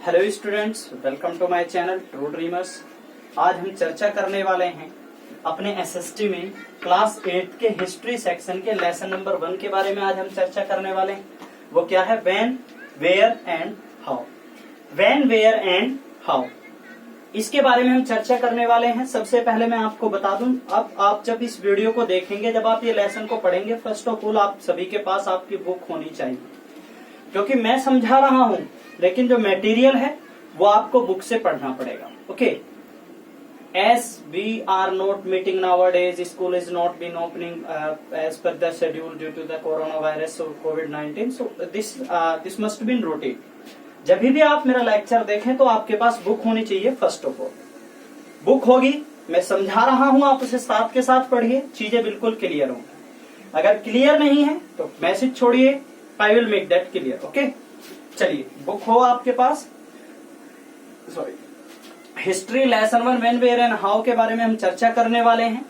Hello students, welcome to my channel True Dreamers. आज हम चर्चा करने वाले हैं अपने एसएसटी में क्लास 8 के हिस्ट्री सेक्शन के लेसन नंबर 1 के बारे में। आज हम चर्चा करने वाले हैं वो क्या है, when, where and how. When, where and how, इसके बारे में हम चर्चा करने वाले हैं। सबसे पहले मैं आपको बता दूं, अब आप जब इस वीडियो को देखेंगे, जब आप ये लेसन को पढ़ेंगे, फर्स्ट ऑफ ऑल आप सभी के पास आपकी बुक होनी चाहिए, क्योंकि मैं समझा रहा हूं लेकिन जो मटेरियल है वो आपको बुक से पढ़ना पड़ेगा। Okay, as we are not meeting nowadays, school is not been opening as per the schedule due to the corona virus और कोविड-19, so this must been rooted. जब भी आप मेरा लेक्चर देखें तो आपके पास बुक होनी चाहिए। फर्स्ट ऑफ ऑल बुक होगी, मैं समझा रहा हूं, आप उसे साथ के साथ पढ़िए, चीजें बिल्कुल क्लियर होंगी। अगर क्लियर नहीं है तो मैसेज छोड़िए, I will make that clear. Okay, चलिए, बुक हो आपके पास। Sorry, history lesson 1 when, where and how के बारे में हम चर्चा करने वाले हैं।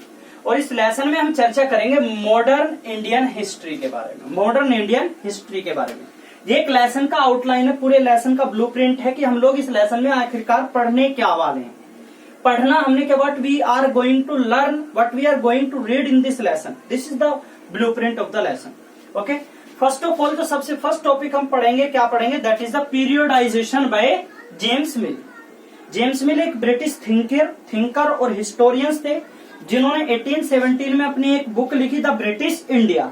और इस लेसन में हम चर्चा करेंगे मॉडर्न इंडियन हिस्ट्री के बारे में। मॉडर्न इंडियन हिस्ट्री के बारे में ये एक लेसन का आउटलाइन है, पूरे लेसन का ब्लूप्रिंट है कि हम लोग इस लेसन में आखिरकार पढ़ने क्या वाले हैं। पढ़ना हमने क्या, what we are going to learn, what we are going to read in this lesson, this is the blueprint of the lesson. Okay, first of all जो सबसे फर्स्ट टॉपिक हम पढ़ेंगे, क्या पढ़ेंगे, that is the periodization by James Mill. James Mill एक British thinker और historians थे, जिन्होंने 1817 में अपनी एक बुक लिखी, द ब्रिटिश इंडिया।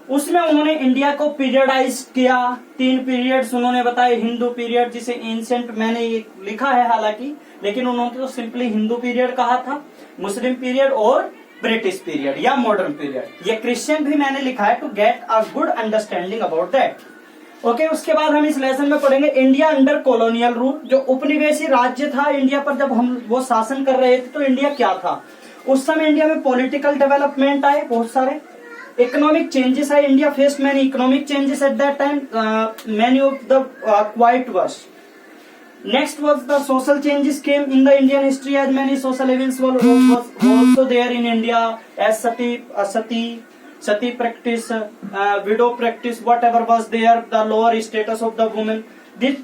उसमें उन्होंने इंडिया को पीरियडाइज किया। 3 पीरियड्स उन्होंने बताए। हिंदू पीरियड, जिसे एंशिएंट मैंने ये लिखा है हालांकि, लेकिन उन्होंने तो सिंपली हिंदू पीरियड कहा था, मुस्लिम पीरियड और ब्रिटिश पीरियड या मॉडर्न पीरियड। ये क्रिश्चियन भी मैंने लिखा है, to get a good understanding about that. Okay, उसके बाद हम इस लेसन में पढ़ेंगे इंडिया अंडर कॉलोनियल रूल। जो उपनिवेशी राज्य था इंडिया पर, जब हम वो शासन कर रहे थे तो इंडिया क्या था उस समय। इंडिया में पॉलिटिकल डेवलपमेंट आए, बहुत सारे इकोनॉमिक चेंजेस आए। India faced many economic changes at that time, many of the quiet wars. Next was the social changes came in the Indian history, as many social events were also there in India, as sati practice, widow practice, whatever was there, the lower status of the woman.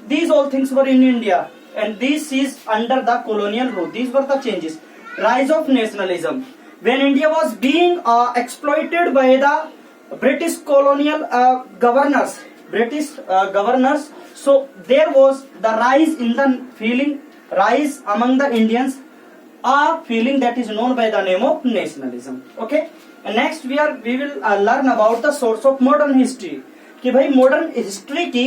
These all things were in India, and this is under the colonial rule. These were the changes. Rise of nationalism, when India was being exploited by the British colonial governors. So there was the rise in the feeling, rise among the Indians, a feeling that is known by the name of nationalism. Okay, and next we will learn about the source of modern history. कि भाई modern history की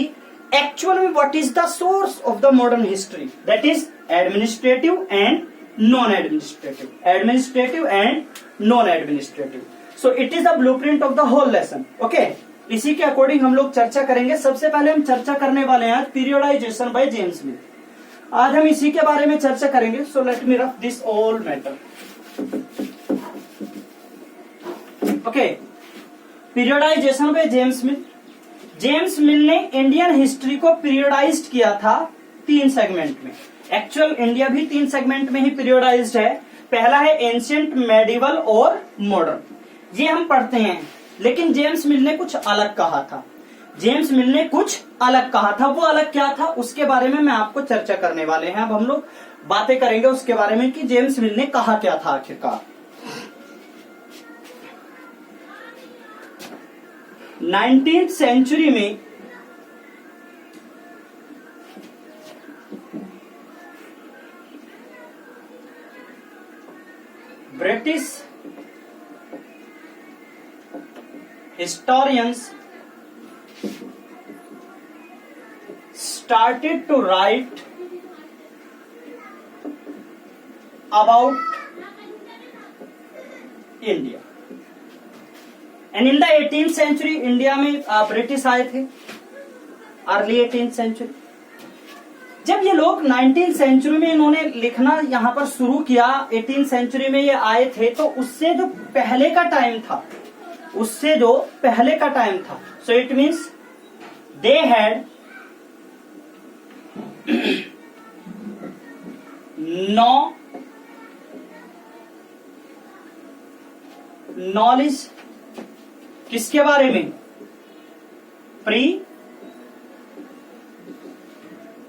actual में what is the source of the modern history, that is administrative and non administrative, administrative and non administrative. So it is the blueprint of the whole lesson. Okay, इसी के according हम लोग चर्चा करेंगे। सबसे पहले हम चर्चा करने वाले हैं पीरियडाइजेशन बाय जेम्स मिल। आज हम इसी के बारे में चर्चा करेंगे। So let me rough this all matter. Okay, periodisation by James Mill. James मिल ने इंडियन हिस्ट्री को पीरियडाइज्ड किया था 3 सेगमेंट में। एक्चुअल इंडिया भी 3 सेगमेंट में ही पीरियडाइज्ड है। पहला है एंशिएंट, मेडिवल और मॉडर्न, ये हम पढ़ते हैं। लेकिन जेम्स मिल ने कुछ अलग कहा था। जेम्स मिल ने कुछ अलग कहा था, वो अलग क्या था उसके बारे में मैं आपको चर्चा करने वाले हैं। अब हम लोग बातें करेंगे उसके बारे में कि जेम्स मिल ने कहा क्या था आखिरकार। 19th सेंचुरी में British historians started to write about India, and in the 18th century India में ब्रिटिश आए थे, अर्ली 18th सेंचुरी। जब ये लोग 19th सेंचुरी में इन्होंने लिखना यहाँ पर शुरू किया, 18th सेंचुरी में ये आए थे, तो उससे जो पहले का टाइम था, so it means they had knowledge किसके बारे में, pre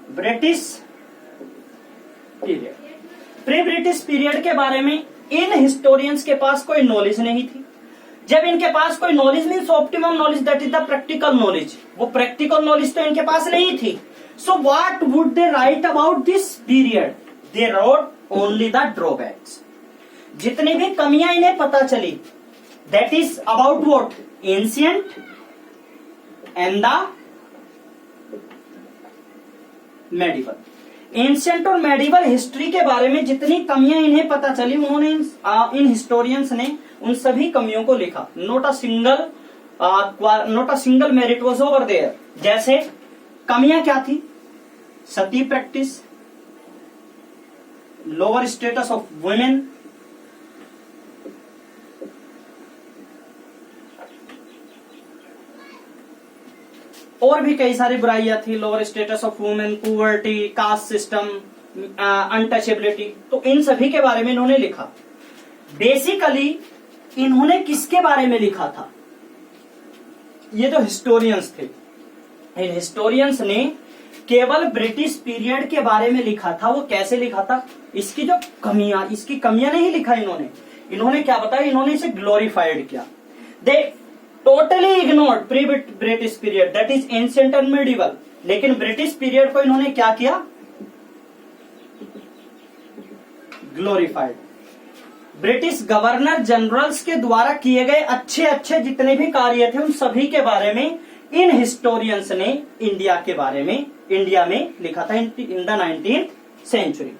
British period. Pre British period के बारे में इन हिस्टोरियंस के पास कोई नॉलेज नहीं थी। जब इनके पास कोई knowledge means optimum knowledge, that is the practical knowledge, वो प्रैक्टिकल नॉलेज तो इनके पास नहीं थी। So what would they right about this period? They wrote only the drawbacks, जितनी भी कमियां इन्हें पता चली, that is about what? Ancient and the medieval. Ancient और मेडिवल हिस्ट्री के बारे में जितनी कमियां इन्हें पता चली, उन्होंने इन हिस्टोरियंस ने उन सभी कमियों को लिखा। Not a single merit was over there. जैसे कमियां क्या थी? Sati practice, lower status of women, और भी कई सारी बुराइयां थी, lower status of women, poverty, caste system, untouchability. तो इन सभी के बारे में इन्होंने लिखा। बेसिकली इन्होंने किसके बारे में लिखा था? ये जो हिस्टोरियंस थे, इन हिस्टोरियंस ने केवल ब्रिटिश पीरियड के बारे में लिखा था। वो कैसे लिखा था? इसकी कमियां नहीं लिखा इन्होंने क्या बताया? इन्होंने इसे ग्लोरीफाइड किया। दे totally ignored pre British period, that is ancient and medieval. लेकिन ब्रिटिश पीरियड को इन्होंने क्या किया? ग्लोरीफाइड। ब्रिटिश गवर्नर जनरल्स के द्वारा किए गए अच्छे अच्छे जितने भी कार्य थे, उन सभी के बारे में इन हिस्टोरियंस ने इंडिया में लिखा था इन द 19th सेंचुरी।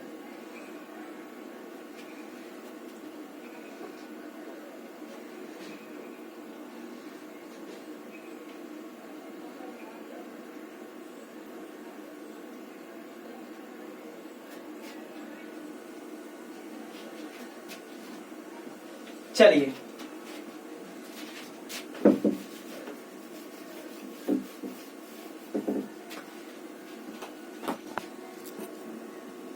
चलिए